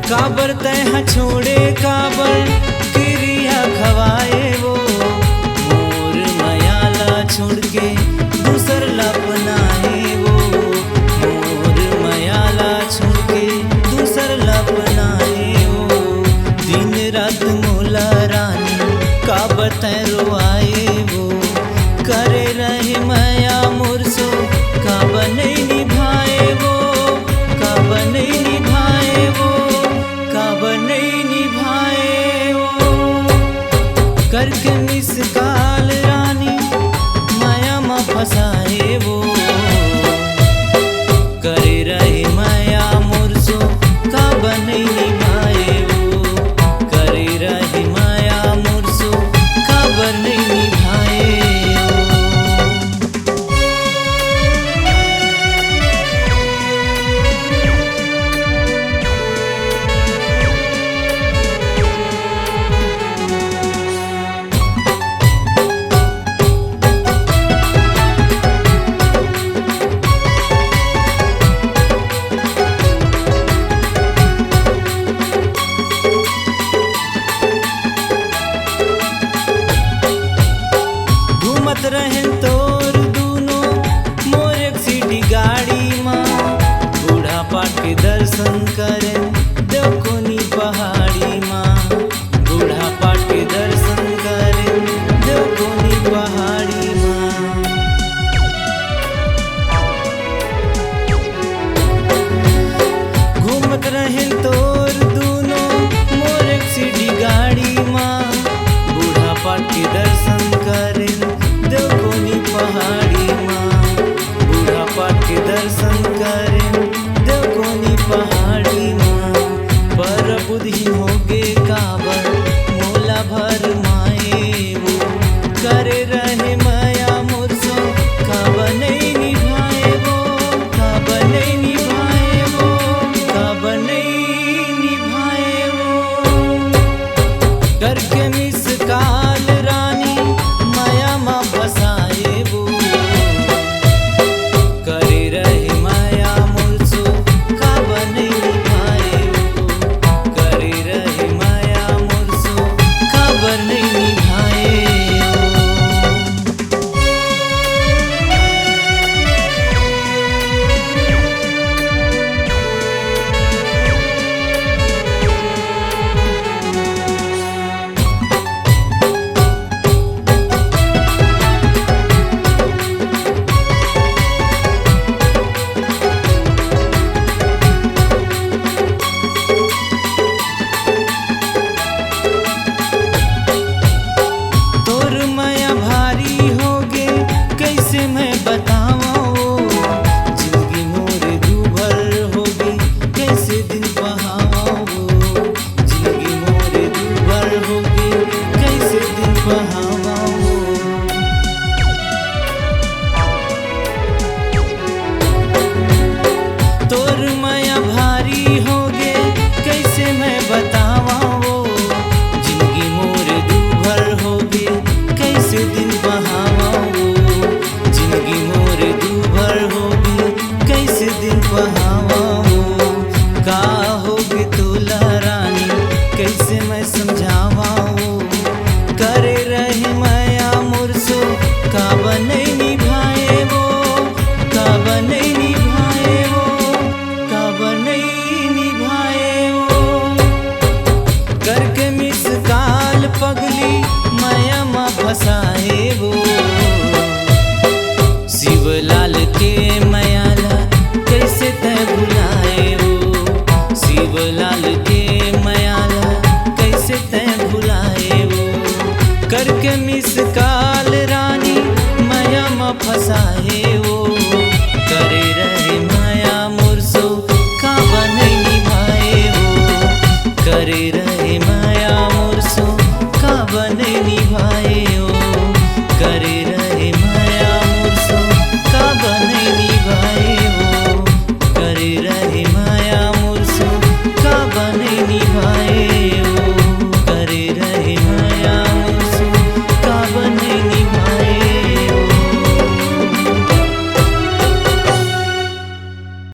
काबर तह छोड़े काबर क्रिया खवाए वो मोर मयाला छोड़ के दूसर लपनाए वो मोर मयाला छोड़ के दूसर लपनाए वो दिन रात मोला रानी काबर तह रोआए वो करे रहे मया मुरसो काबर नहीं निभाए वो काबर नहीं निभाए वो काबर नहीं निभाए वो करके मिस काल रानी माया में फंसाए वो करे रहे माया मुरसो काबर नहीं निभाए वो करे रहे माया मुरसो काबर नहीं निभाए रहन तोर दूनो मोर एक सीटी गाड़ी माँ बूढ़ा पाट के दर्शन करें देव कोनी पहाड़ी माँ बूढ़ा पाट के दर्शन करें देव कोनी पहाड़ी माँ घूमत रहन तोर दूनो मोर एक सीटी गाड़ी माँ बूढ़ा पाट के दर्शन करें देव कोनी पहाड़ी माँ बूढ़ा पाट के दर्शन करें देव कोनी पहाड़ी माँ पर बुद्धि होगे काबर मोला भर माए वो करे रहे माया मुरसो काबर नहीं निभाए वो काबर नहीं निभाए वो काबर नहीं निभाए वो करके मिस काल रानी माया माँ फसाए वो करे रहे माया मुरसो काबर नहीं निभाए वो करे रहे माया मुरसो काबर नहीं निभाए मैं बताऊं जिंदगी मोरे दूभर होगी कैसे दिन बहाऊं जिंदगी मोरे दूभर होगी कैसे दिन बहाऊं तोर माया भारी होगे कैसे मैं बताऊं जिंदगी मोरे दूभर होगी कैसे दिन बहाऊं जिंदगी मोरे दूभर होगी कैसे दिन बहाऊं का होगी तोला रानी कैसे मैं समझावाऊं करे रहे माया मुरसो काबर नहीं निभाए वो काबर नहीं निभाए वो काबर नहीं निभाए वो करके मिस काल पगली माया माँ फंसाए वो शिवलाल के मयाला कैसे तय भुलाए वो शिवलाल